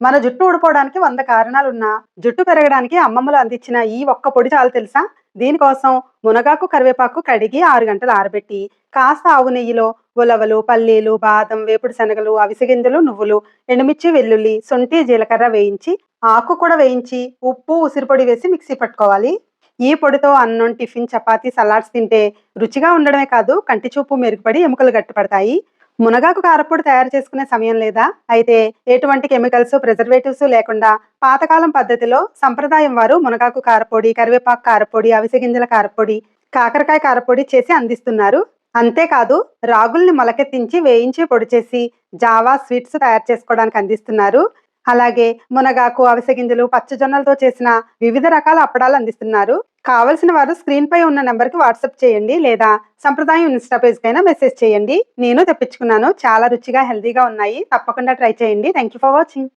మన జుట్టు ఊడిపోవడానికి 100 కారణాలున్నా, జుట్టు పెరగడానికి అమ్మమ్మలు అందించిన ఈ ఒక్క పొడి చాలు తెలుసా? దీనికోసం మునగాకు, కరివేపాకు కడిగి 6 గంటలు ఆరబెట్టి, కాస్త ఆవు నెయ్యిలో ఉలవలు, పల్లీలు, బాదం, వేపుడు శనగలు, అవిసె గింజలు, నువ్వులు, ఎండుమిర్చి, వెల్లుల్లి, శొంఠి, జీలకర్ర వేయించి, ఆకు కూడా వేయించి, ఉప్పు, ఉసిరి పొడి వేసి మిక్సీ పట్టుకోవాలి. ఈ పొడితో అన్నం, టిఫిన్, చపాతీ, సలాడ్స్ తింటే రుచిగా ఉండడమే కాదు, కంటి చూపు మెరుగుపడి ఎముకలు గట్టిపడతాయి. మునగాకు కారప్పొడి తయారు చేసుకునే సమయం లేదా? అయితే ఎటువంటి కెమికల్స్, ప్రిజర్వేటివ్స్ లేకుండా పాతకాలం పద్ధతిలో సంప్రదాయం వారు మునగాకు కారప్పొడి, కరివేపాకు కారప్పొడి, అవిసె గింజల కారప్పొడి, కాకరకాయ కారప్పొడి చేసి అందిస్తున్నారు. అంతేకాదు రాగుల్ని మొలకెత్తించి వేయించి పొడి చేసి జావా, స్వీట్స్ తయారు చేసుకోవడానికి అందిస్తున్నారు. అలాగే మునగాకు, అవిసె గింజలు, పచ్చజొన్నలతో చేసిన వివిధ రకాల అప్పడాలు అందిస్తున్నారు. కావలసిన వారు స్క్రీన్ పై ఉన్న నెంబర్‌కి వాట్సాప్ చేయండి లేదా సంప్రదాయం ఇన్‌స్టా పేజ్‌కైనా మెసేజ్ చేయండి. నేను తెప్పించుకున్నాను. చాలా రుచిగా, హెల్తీగా ఉన్నాయి. తప్పకుండా ట్రై చేయండి. Thank you for watching.